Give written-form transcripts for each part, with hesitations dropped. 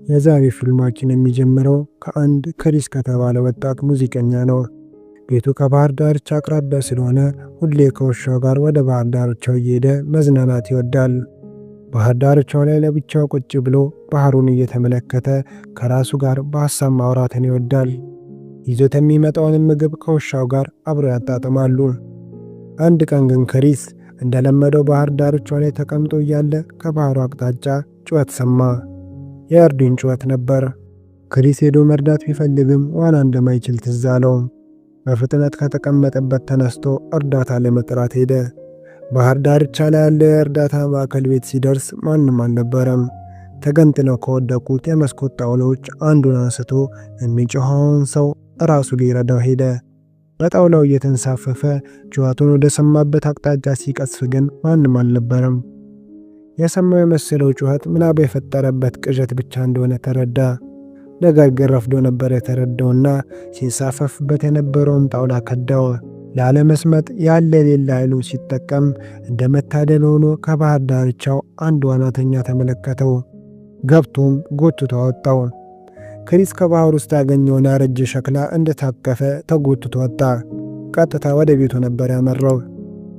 የዛሬ ፊልማችን የሚጀምረው ከአንድ ክሪስ ከተባለ ወጣት ሙዚቀኛ ነው። ቤቱ ከባህር ዳርቻ አቅራቢያ ስለሆነ ሁሌ ከውሻው ጋር ወደ ባህር ዳርቻው እየሄደ መዝናናት ይወዳል። ባህር ዳርቻው ላይ ለብቻው ቁጭ ብሎ ባህሩን እየተመለከተ ከራሱ ጋር በሐሳብ ማውራትን ይወዳል። ይዞት የሚመጣውን ምግብ ከውሻው ጋር አብሮ ያጣጥማሉ። አንድ ቀን ግን ክሪስ እንደለመደው ባህር ዳርቻው ላይ ተቀምጦ እያለ ከባህሩ አቅጣጫ ጩኸት ሰማ። የእርዱኝ ጩኸት ነበር። ክሪስ ሄዶ መርዳት ቢፈልግም ዋና እንደማይችል ትዝ አለው። በፍጥነት ከተቀመጠበት ተነስቶ እርዳታ ለመጥራት ሄደ። ባህር ዳርቻ ላይ ያለ የእርዳታ ማዕከል ቤት ሲደርስ ማንም አልነበረም። ተገንጥለው ከወደቁት የመስኮት ጣውላዎች አንዱን አንስቶ የሚጮኸውን ሰው ራሱ ሊረዳው ሄደ። በጣውላው እየተንሳፈፈ ጩኸቱን ወደ ሰማበት አቅጣጫ ሲቀስፍ ግን ማንም አልነበረም። የሰማው የመሰለው ጩኸት ምናብ የፈጠረበት ቅዠት ብቻ እንደሆነ ተረዳ። ነገር ግን ረፍዶ ነበር የተረዳውና ሲንሳፈፍበት የነበረውን ጣውላ ከዳው። ላለመስመጥ ያለ ሌላ ኃይሉ ሲጠቀም እንደ መታደል ሆኖ ከባህር ዳርቻው አንድ ዋናተኛ ተመለከተው። ገብቶም ጎትቶ አወጣው። ክሪስ ከባህር ውስጥ ያገኘውን ያረጀ ሸክላ እንደታቀፈ ተጎትቶ ወጣ። ቀጥታ ወደ ቤቱ ነበር ያመራው።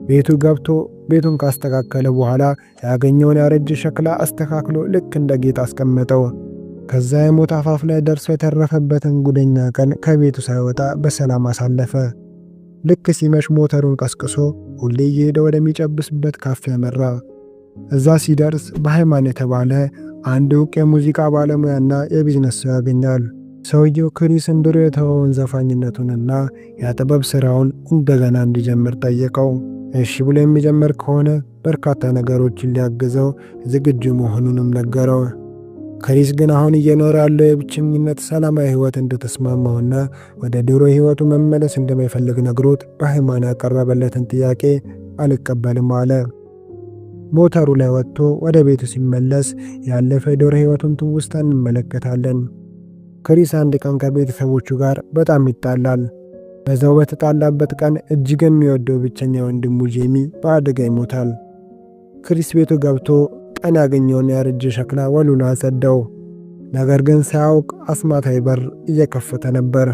ቤቱ ገብቶ ቤቱን ካስተካከለ በኋላ ያገኘውን ያረጀ ሸክላ አስተካክሎ ልክ እንደ ጌጥ አስቀመጠው። ከዛ የሞት አፋፍ ላይ ደርሶ የተረፈበትን ጉደኛ ቀን ከቤቱ ሳይወጣ በሰላም አሳለፈ። ልክ ሲመሽ ሞተሩን ቀስቅሶ ሁሌ እየሄደ ወደሚጨብስበት ካፌ አመራ። እዛ ሲደርስ በሃይማን የተባለ አንድ ዕውቅ የሙዚቃ ባለሙያና የቢዝነስ ሰው ያገኛል። ሰውየው ክሪስን ድሮ የተወውን ዘፋኝነቱንና የጥበብ ሥራውን እንደገና እንዲጀምር ጠየቀው። እሺ ብሎ የሚጀምር ከሆነ በርካታ ነገሮችን ሊያግዘው ዝግጁ መሆኑንም ነገረው። ክሪስ ግን አሁን እየኖረ ያለው የብቸኝነት ሰላማዊ ሕይወት እንደተስማማውና ወደ ድሮ ሕይወቱ መመለስ እንደማይፈልግ ነግሮት በሃይማን ያቀረበለትን ጥያቄ አልቀበልም አለ። ሞተሩ ላይ ወጥቶ ወደ ቤቱ ሲመለስ ያለፈ የድሮ ሕይወቱን ትውስታ እንመለከታለን። ክሪስ አንድ ቀን ከቤተሰቦቹ ጋር በጣም ይጣላል። በዛው በተጣላበት ቀን እጅግ የሚወደው ብቸኛ ወንድሙ ጄሚ በአደጋ ይሞታል። ክሪስ ቤቱ ገብቶ ቀን ያገኘውን ያረጀ ሸክላ ወሉን አጸዳው። ነገር ግን ሳያውቅ አስማታዊ በር እየከፈተ ነበር።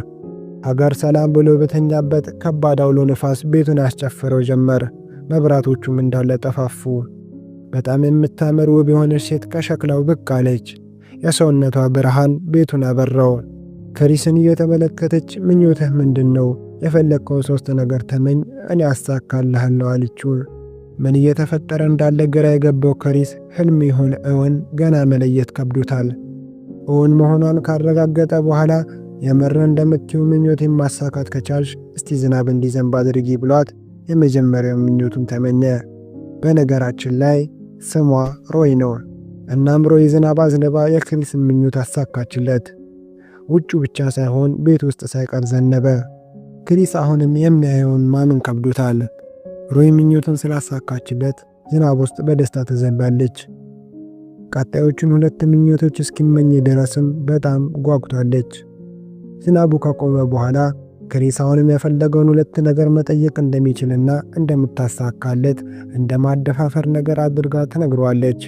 ሀገር ሰላም ብሎ በተኛበት ከባድ አውሎ ነፋስ ቤቱን ያስጨፍረው ጀመር። መብራቶቹም እንዳለ ጠፋፉ። በጣም የምታምር ውብ የሆነች ሴት ከሸክላው ብቅ አለች። የሰውነቷ ብርሃን ቤቱን አበራው። ክሪስን እየተመለከተች ምኞትህ ምንድን ነው? የፈለግከው 3 ነገር ተመኝ፣ እኔ አሳካልሃለሁ አለችው። ምን እየተፈጠረ እንዳለ ግራ የገባው ክሪስ ህልም ይሁን እውን ገና መለየት ከብዶታል። እውን መሆኗን ካረጋገጠ በኋላ የምር እንደምትዩ ምኞቴን ማሳካት ከቻልሽ እስቲ ዝናብ እንዲዘንብ አድርጊ ብሏት የመጀመሪያው ምኞቱን ተመኘ። በነገራችን ላይ ስሟ ሮይ ነው። እናም ሮይ ዝናብ አዝንባ የክሪስን ምኞት አሳካችለት። ውጩ ብቻ ሳይሆን ቤት ውስጥ ሳይቀር ዘነበ። ክሪስ አሁንም የሚያየውን ማመን ከብዶታል። ሮይ ምኞቱን ስላሳካችለት ዝናብ ውስጥ በደስታ ተዘንባለች። ቀጣዮቹን 2 ምኞቶች እስኪመኝ ድረስም በጣም ጓጉታለች። ዝናቡ ከቆመ በኋላ ክሪስ አሁንም የፈለገውን 2 ነገር መጠየቅ እንደሚችልና እንደምታሳካለት እንደ ማደፋፈር ነገር አድርጋ ትነግረዋለች።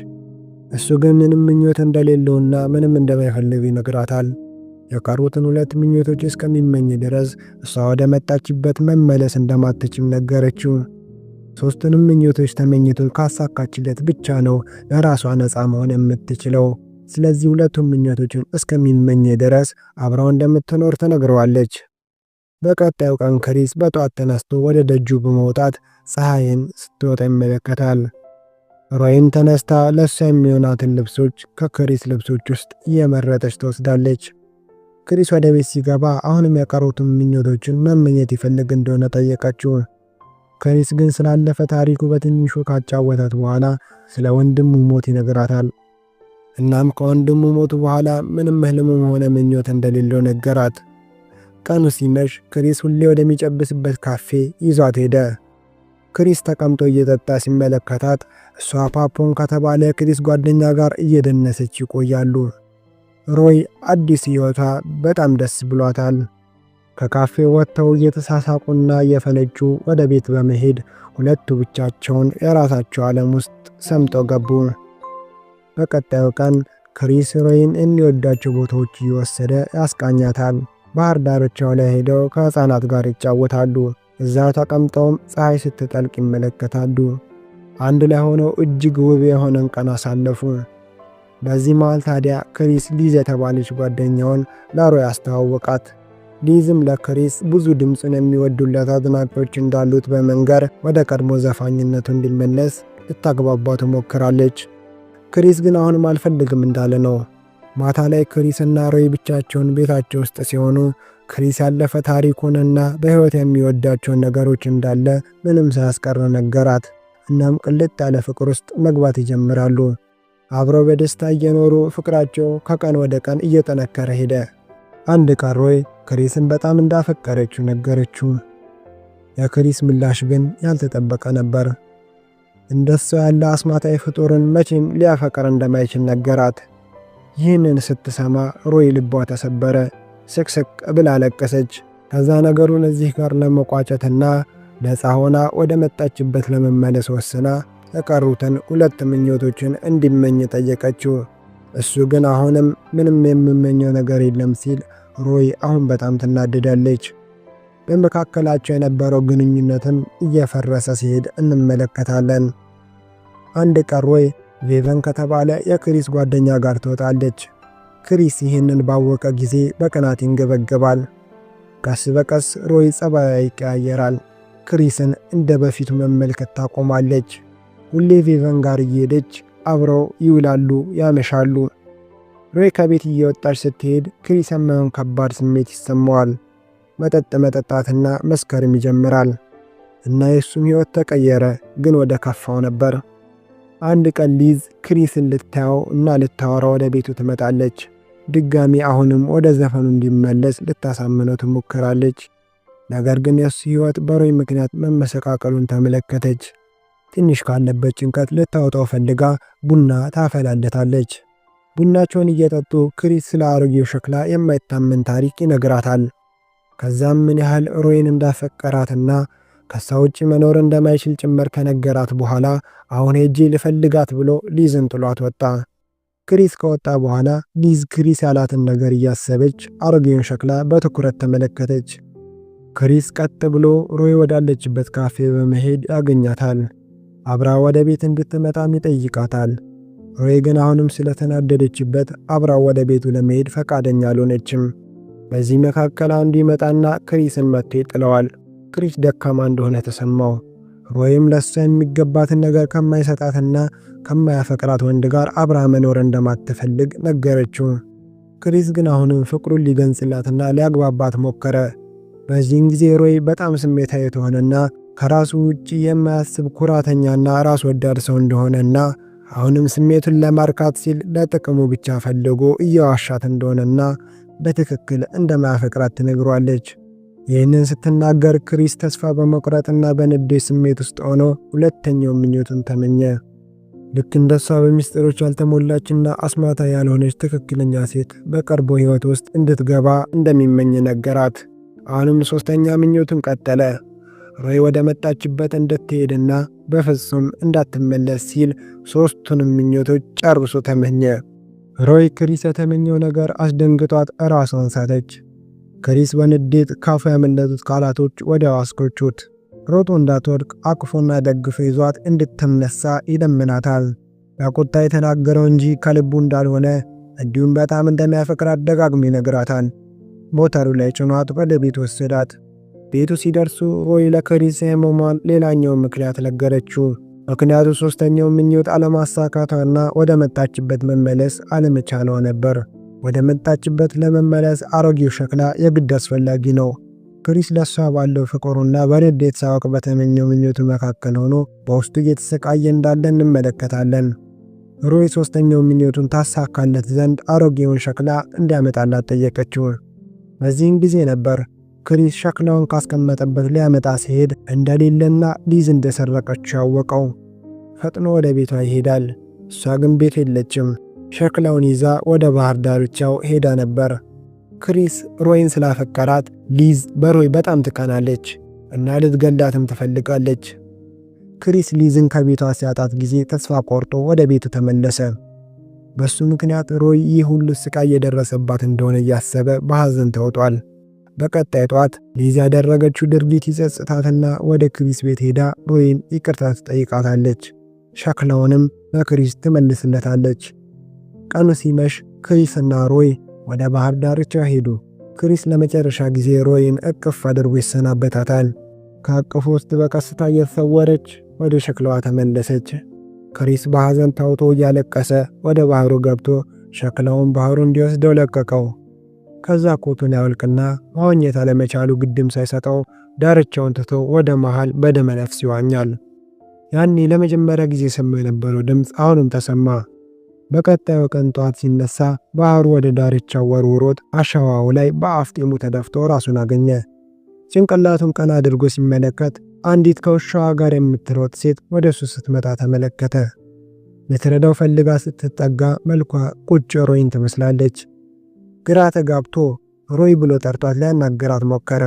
እሱ ግን ምንም ምኞት እንደሌለውና ምንም እንደማይፈልግ ይነግራታል። የቀሩትን 2 ምኞቶች እስከሚመኝ ድረስ እሷ ወደ መጣችበት መመለስ እንደማትችል ነገረችው። 3ቱንም ምኞቶች ተመኝቶ ካሳካችለት ብቻ ነው ለራሷ ነፃ መሆን የምትችለው። ስለዚህ 2ቱም ምኞቶችን እስከሚመኝ ድረስ አብራው እንደምትኖር ትነግረዋለች። በቀጣዩ ቀን ክሪስ በጠዋት ተነስቶ ወደ ደጁ በመውጣት ፀሐይን ስትወጣ ይመለከታል። ሮይን ተነስታ ለእሷ የሚሆናትን ልብሶች ከክሪስ ልብሶች ውስጥ እየመረጠች ትወስዳለች። ክሪስ ወደ ቤት ሲገባ አሁንም የቀሩትን ምኞቶችን መመኘት ይፈልግ እንደሆነ ጠየቀችው። ክሪስ ግን ስላለፈ ታሪኩ በትንሹ ካጫወታት በኋላ ስለ ወንድሙ ሞት ይነግራታል። እናም ከወንድሙ ሞት በኋላ ምንም ህልምም ሆነ ምኞት እንደሌለው ነገራት። ቀኑ ሲመሽ ክሪስ ሁሌ ወደሚጨብስበት ካፌ ይዟት ሄደ። ክሪስ ተቀምጦ እየጠጣ ሲመለከታት እሷ ፓፖን ከተባለ ክሪስ ጓደኛ ጋር እየደነሰች ይቆያሉ። ሮይ አዲስ ሕይወቷ በጣም ደስ ብሏታል። ከካፌ ወጥተው እየተሳሳቁና እየፈነጩ ወደ ቤት በመሄድ ሁለቱ ብቻቸውን የራሳቸው ዓለም ውስጥ ሰምጠው ገቡ። በቀጣዩ ቀን ክሪስ ሮይን የሚወዳቸው ቦታዎች እየወሰደ ያስቃኛታል። ባህር ዳርቻው ላይ ሄደው ከሕፃናት ጋር ይጫወታሉ። እዛ ተቀምጠውም ፀሐይ ስትጠልቅ ይመለከታሉ። አንድ ላይ ሆነው እጅግ ውብ የሆነን ቀን አሳለፉ። በዚህ መሃል ታዲያ ክሪስ ሊዝ የተባለች ጓደኛውን ለሮይ አስተዋወቃት። ሊዝም ለክሪስ ብዙ ድምፁን የሚወዱለት አድናቂዎች እንዳሉት በመንገር ወደ ቀድሞ ዘፋኝነቱ እንዲመለስ ልታግባባው ትሞክራለች። ክሪስ ግን አሁንም አልፈልግም እንዳለ ነው። ማታ ላይ ክሪስ እና ሮይ ብቻቸውን ቤታቸው ውስጥ ሲሆኑ ክሪስ ያለፈ ታሪኩንና በሕይወት የሚወዳቸውን ነገሮች እንዳለ ምንም ሳያስቀር ነገራት። እናም ቅልጥ ያለ ፍቅር ውስጥ መግባት ይጀምራሉ። አብረው በደስታ እየኖሩ ፍቅራቸው ከቀን ወደ ቀን እየጠነከረ ሄደ። አንድ ቀን ሮይ ክሪስን በጣም እንዳፈቀረችው ነገረችው። የክሪስ ምላሽ ግን ያልተጠበቀ ነበር። እንደሱ ያለ አስማታዊ ፍጡርን መቼም ሊያፈቅር እንደማይችል ነገራት። ይህንን ስትሰማ ሮይ ልቧ ተሰበረ። ስቅስቅ ብላ አለቀሰች። ከዛ ነገሩን እዚህ ጋር ለመቋጨትና ነፃ ሆና ወደ መጣችበት ለመመለስ ወስና የቀሩትን 2 ምኞቶችን እንዲመኝ ጠየቀችው። እሱ ግን አሁንም ምንም የምመኘው ነገር የለም ሲል ሮይ አሁን በጣም ትናደዳለች። በመካከላቸው የነበረው ግንኙነትም እየፈረሰ ሲሄድ እንመለከታለን። አንድ ቀን ሮይ ቬቨን ከተባለ የክሪስ ጓደኛ ጋር ትወጣለች። ክሪስ ይህንን ባወቀ ጊዜ በቅናት ይንገበገባል። ቀስ በቀስ ሮይ ጸባዩ ይቀያየራል። ክሪስን እንደ በፊቱ መመልከት ታቆማለች። ሁሌ ቬቨን ጋር እየሄደች አብረው ይውላሉ፣ ያመሻሉ። ሮይ ከቤት እየወጣች ስትሄድ ክሪስ የማይሆን ከባድ ስሜት ይሰማዋል። መጠጥ መጠጣትና መስከርም ይጀምራል እና የሱም ሕይወት ተቀየረ፣ ግን ወደ ከፋው ነበር። አንድ ቀን ሊዝ ክሪስን ልታየው እና ልታወራ ወደ ቤቱ ትመጣለች። ድጋሚ አሁንም ወደ ዘፈኑ እንዲመለስ ልታሳምነው ትሞክራለች። ነገር ግን የሱ ሕይወት በሮይ ምክንያት መመሰቃቀሉን ተመለከተች። ትንሽ ካለበት ጭንቀት ልታወጣው ፈልጋ ቡና ታፈላለታለች። ቡናቸውን እየጠጡ ክሪስ ስለ አሮጌው ሸክላ የማይታመን ታሪክ ይነግራታል። ከዛም ምን ያህል ሮይን እንዳፈቀራትና ከሷ ውጪ መኖር እንደማይችል ጭምር ከነገራት በኋላ አሁን ሄጄ ልፈልጋት ብሎ ሊዝን ጥሏት ወጣ። ክሪስ ከወጣ በኋላ ሊዝ ክሪስ ያላትን ነገር እያሰበች አሮጌውን ሸክላ በትኩረት ተመለከተች። ክሪስ ቀጥ ብሎ ሮይ ወዳለችበት ካፌ በመሄድ ያገኛታል። አብራ ወደ ቤት እንድትመጣም ይጠይቃታል። ሮይ ግን አሁንም ስለተናደደችበት አብራ ወደ ቤቱ ለመሄድ ፈቃደኛ አልሆነችም። በዚህ መካከል አንዱ ይመጣና ክሪስን መጥቶ ይጥለዋል። ክሪስ ደካማ እንደሆነ ተሰማው። ሮይም ለሷ የሚገባትን ነገር ከማይሰጣትና ከማያፈቅራት ወንድ ጋር አብራ መኖር እንደማትፈልግ ነገረችው። ክሪስ ግን አሁንም ፍቅሩን ሊገንጽላትና ሊያግባባት ሞከረ። በዚህን ጊዜ ሮይ በጣም ስሜታዊ የተሆነና ከራሱ ውጪ የማያስብ ኩራተኛና ራስ ወዳድ ሰው እንደሆነና አሁንም ስሜቱን ለማርካት ሲል ለጥቅሙ ብቻ ፈልጎ እየዋሻት እንደሆነና በትክክል እንደማያፈቅራት ትነግሯለች። ይህንን ስትናገር ክሪስ ተስፋ በመቁረጥና በንዴት ስሜት ውስጥ ሆኖ ሁለተኛው ምኞቱን ተመኘ። ልክ እንደሷ በሚስጥሮች ያልተሞላችና አስማታ ያልሆነች ትክክለኛ ሴት በቅርቡ ሕይወት ውስጥ እንድትገባ እንደሚመኝ ነገራት። አሁንም ሶስተኛ ምኞቱን ቀጠለ። ሮይ ወደ መጣችበት እንድትሄድና በፍጹም እንዳትመለስ ሲል ሶስቱንም ምኞቶች ጨርሶ ተመኘ። ሮይ ክሪስ የተመኘው ነገር አስደንግጧት ራሷን ሳተች። ክሪስ በንዴት ካፉ ያመለጡት ቃላቶች ወዲያው አስቆጩት። ሮጦ እንዳትወድቅ አቅፎና ደግፎ ይዟት እንድትነሳ ይለምናታል። በቁጣ የተናገረው እንጂ ከልቡ እንዳልሆነ እንዲሁም በጣም እንደሚያፈቅራት ደጋግሞ ይነግራታል። ሞተሩ ላይ ጭኗት ወደ ቤት ወሰዳት። ቤቱ ሲደርሱ ሮይ ለክሪስ የመሟን ሌላኛው ምክንያት ነገረችው። ምክንያቱ ሶስተኛው ምኞት አለማሳካቷና ወደ መጣችበት መመለስ አለመቻሏ ነበር። ወደ መጣችበት ለመመለስ አሮጌው ሸክላ የግድ አስፈላጊ ነው። ክሪስ ለሷ ባለው ፍቅሩና በንዴት ሳያውቅ በተመኘው ምኞቱ መካከል ሆኖ በውስጡ እየተሰቃየ እንዳለ እንመለከታለን። ሮይ ሶስተኛው ምኞቱን ታሳካለት ዘንድ አሮጌውን ሸክላ እንዲያመጣላት ጠየቀችው። በዚህም ጊዜ ነበር ክሪስ ሸክላውን ካስቀመጠበት ሊያመጣ ሲሄድ እንደሌለና ሊዝ እንደሰረቀችው ያወቀው። ፈጥኖ ወደ ቤቷ ይሄዳል። እሷ ግን ቤት የለችም። ሸክላውን ይዛ ወደ ባህር ዳርቻው ሄዳ ነበር። ክሪስ ሮይን ስላፈቀራት ሊዝ በሮይ በጣም ትቀናለች እና ልትገላትም ትፈልጋለች። ክሪስ ሊዝን ከቤቷ ሲያጣት ጊዜ ተስፋ ቆርጦ ወደ ቤቱ ተመለሰ። በሱ ምክንያት ሮይ ይህ ሁሉ ስቃይ የደረሰባት እንደሆነ እያሰበ በሐዘን ተውጧል። በቀጣይ ጧት ሊዝ ያደረገችው ድርጊት ይጸጽታትና ወደ ክሪስ ቤት ሄዳ ሮይን ይቅርታ ትጠይቃታለች። ሸክላውንም ለክሪስ ትመልስለታለች። ቀኑ ሲመሽ ክሪስ እና ሮይ ወደ ባህር ዳርቻ ሄዱ። ክሪስ ለመጨረሻ ጊዜ ሮይን እቅፍ አድርጎ ይሰናበታታል። ከእቅፉ ውስጥ በቀስታ እየተሰወረች ወደ ሸክላዋ ተመለሰች። ክሪስ በሐዘን ታውቶ እያለቀሰ ወደ ባህሩ ገብቶ ሸክላውን ባህሩ እንዲወስደው ለቀቀው። ከዛ ኮቱን ያወልቅና መዋኘት አለመቻሉ ግድም ሳይሰጠው ዳርቻውን ትቶ ወደ መሃል በደመ ነፍስ ይዋኛል። ያኔ ለመጀመሪያ ጊዜ ሰማ የነበረው ድምፅ አሁንም ተሰማ። በቀጣዩ ቀን ጠዋት ሲነሳ ባህሩ ወደ ዳርቻው ወርውሮት አሸዋው ላይ በአፍጢሙ ተደፍቶ ራሱን አገኘ። ጭንቅላቱን ቀና አድርጎ ሲመለከት አንዲት ከውሻዋ ጋር የምትሮጥ ሴት ወደ እሱ ስትመጣ ተመለከተ። ልትረዳው ፈልጋ ስትጠጋ መልኳ ቁጭ ሮይን ትመስላለች። ግራ ተጋብቶ ሮይ ብሎ ጠርቷት ሊያናገራት ሞከረ።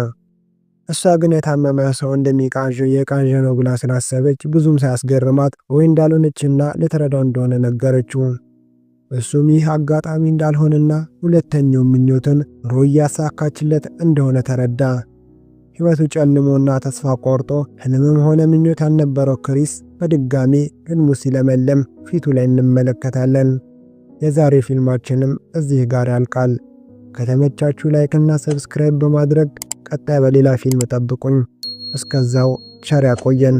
እሷ ግን የታመመ ሰው እንደሚቃዥ የቃዥ ነው ብላ ስላሰበች ብዙም ሳያስገርማት ሮይ እንዳልሆነችና ልትረዳው እንደሆነ ነገረችው። እሱም ይህ አጋጣሚ እንዳልሆነና ሁለተኛው ምኞትን ሮይ ያሳካችለት እንደሆነ ተረዳ። ሕይወቱ ጨልሞና ተስፋ ቆርጦ ህልምም ሆነ ምኞት ያልነበረው ክሪስ በድጋሚ ህልሙ ሲለመለም ፊቱ ላይ እንመለከታለን። የዛሬ ፊልማችንም እዚህ ጋር ያልቃል። ከተመቻችሁ ላይክ እና ሰብስክራይብ በማድረግ ቀጣይ በሌላ ፊልም ጠብቁኝ። እስከዛው ቸር ያቆየን።